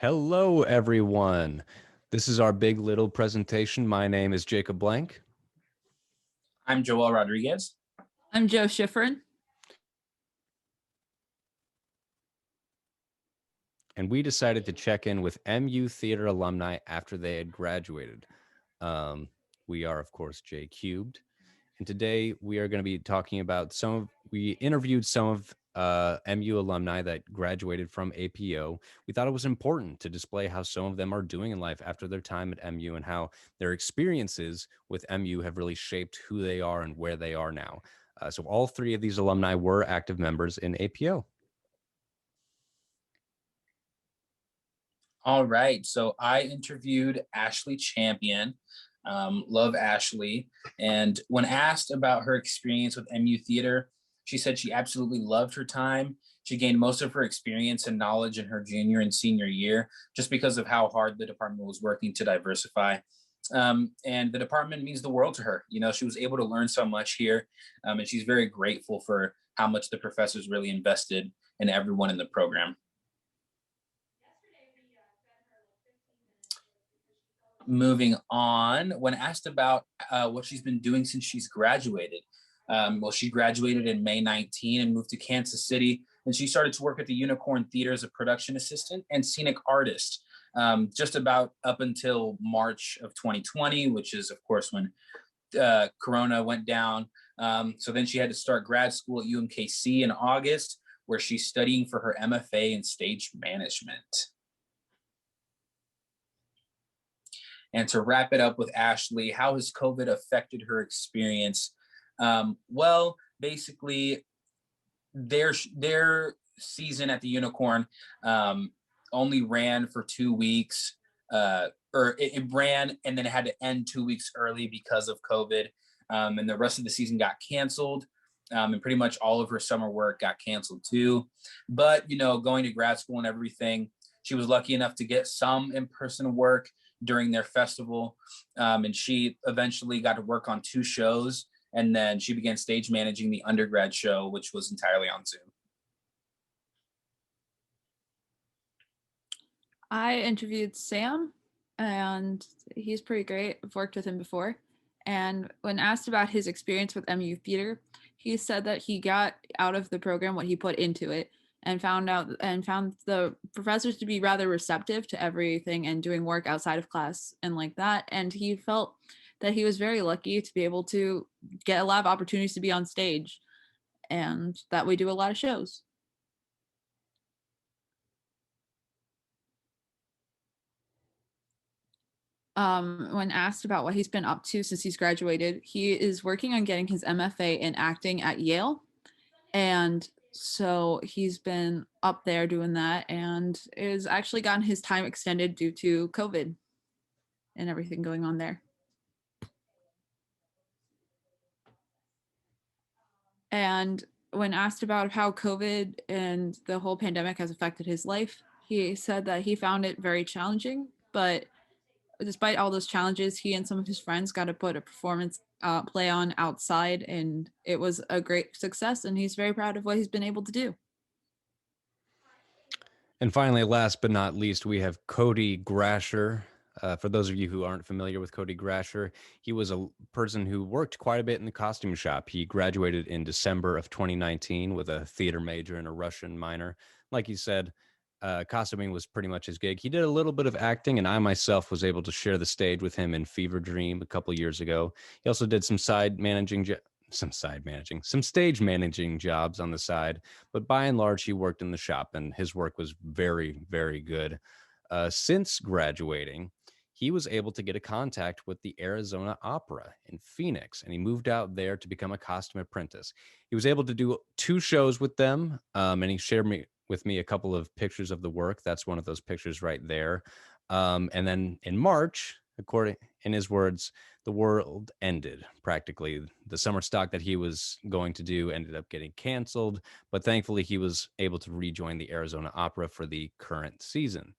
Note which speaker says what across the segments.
Speaker 1: Hello, everyone. This is our big little presentation. My name is Jacob Blank,
Speaker 2: I'm Joel Rodriguez.
Speaker 3: I'm Joe Schifrin.
Speaker 1: and we decided to check in with MU Theater alumni after they had graduated. We are, of course, JCubed, and today we are going to be talking about we interviewed some of MU alumni that graduated from APO. We thought it was important to display how some of them are doing in life after their time at MU and how their experiences with MU have really shaped who they are and where they are now. So all three of these alumni were active members in APO.
Speaker 2: All right. So I interviewed Ashley Champion. Love Ashley. And when asked about her experience with MU Theater, she said she absolutely loved her time. She gained most of her experience and knowledge in her junior and senior year just because of how hard the department was working to diversify. And the department means the world to her. You know, she was able to learn so much here, and she's very grateful for how much the professors really invested in everyone in the program. Moving on, when asked about what she's been doing since she's graduated, she graduated in May 19 and moved to Kansas City, and she started to work at the Unicorn Theater as a production assistant and scenic artist, just about up until March of 2020, which is, of course, when Corona went down. So then she had to start grad school at UMKC in August, where she's studying for her MFA in stage management. And to wrap it up with Ashley, how has COVID affected her experience? Basically, their season at the Unicorn only ran for 2 weeks, or it ran and then it had to end 2 weeks early because of COVID. And the rest of the season got canceled. And pretty much all of her summer work got canceled too. But, you know, going to grad school and everything, she was lucky enough to get some in-person work during their festival. And she eventually got to work on 2 shows. And then she began stage managing the undergrad show, which was entirely on Zoom.
Speaker 3: I interviewed Sam, and he's pretty great. I've worked with him before. And when asked about his experience with MU Theater, he said that he got out of the program what he put into it, and found the professors to be rather receptive to everything and doing work outside of class and like that. And he felt that he was very lucky to be able to get a lot of opportunities to be on stage, and that we do a lot of shows. When asked about what he's been up to since he's graduated, he is working on getting his MFA in acting at Yale. And so he's been up there doing that and is actually gotten his time extended due to COVID and everything going on there. And when asked about how COVID and the whole pandemic has affected his life, he said that he found it very challenging, but despite all those challenges, he and some of his friends got to put a performance play on outside, and it was a great success, and he's very proud of what he's been able to do.
Speaker 1: And finally, last but not least, we have Cody Grasher. For those of you who aren't familiar with Cody Grasher, he was a person who worked quite a bit in the costume shop. He graduated in December of 2019 with a theater major and a Russian minor. Like he said, costuming was pretty much his gig. He did a little bit of acting, and I myself was able to share the stage with him in Fever Dream a couple years ago. He also did some stage managing jobs on the side, but by and large, he worked in the shop, and his work was very, very good. Since graduating, he was able to get a contact with the Arizona Opera in Phoenix, and he moved out there to become a costume apprentice. He was able to do 2 shows with them, and he shared with me a couple of pictures of the work. That's one of those pictures right there. And then in March, according in his words, the world ended practically. The summer stock that he was going to do ended up getting canceled, but thankfully he was able to rejoin the Arizona Opera for the current season.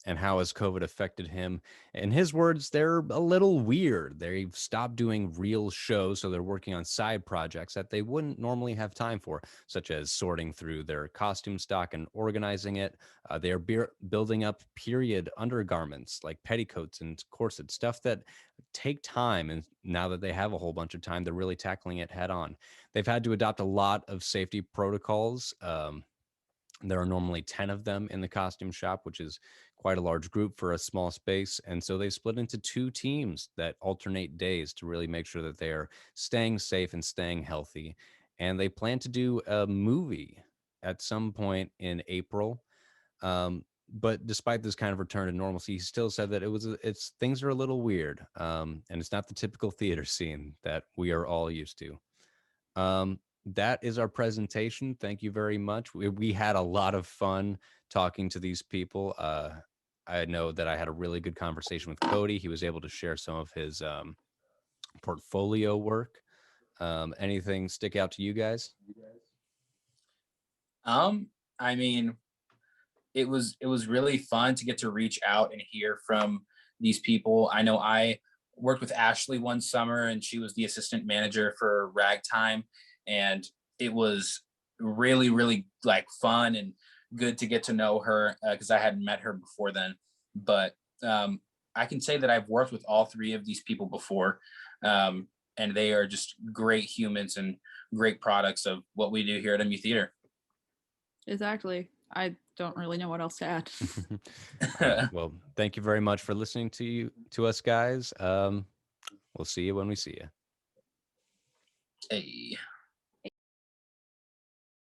Speaker 1: and how has COVID affected him. In his words, they're a little weird. They've stopped doing real shows, so they're working on side projects that they wouldn't normally have time for, such as sorting through their costume stock and organizing it. They are building up period undergarments like petticoats and corsets, stuff that take time. And now that they have a whole bunch of time, they're really tackling it head on. They've had to adopt a lot of safety protocols. There are normally 10 of them in the costume shop, which is quite a large group for a small space. And so they split into 2 teams that alternate days to really make sure that they are staying safe and staying healthy. And they plan to do a movie at some point in April. But despite this kind of return to normalcy, he still said that it's things are a little weird. And it's not the typical theater scene that we are all used to. That is our presentation. Thank you very much. We had a lot of fun talking to these people. I know that I had a really good conversation with Cody. He was able to share some of his portfolio work. Anything stick out to you guys?
Speaker 2: I mean, it was really fun to get to reach out and hear from these people. I know I worked with Ashley one summer, and she was the assistant manager for Ragtime, and it was really, really like fun and good to get to know her because I hadn't met her before then. But I can say that I've worked with all 3 of these people before, and they are just great humans and great products of what we do here at MU Theater.
Speaker 3: Exactly. I don't really know what else to add.
Speaker 1: Well, thank you very much for listening to us, guys. We'll see you when we see you.
Speaker 2: Hey.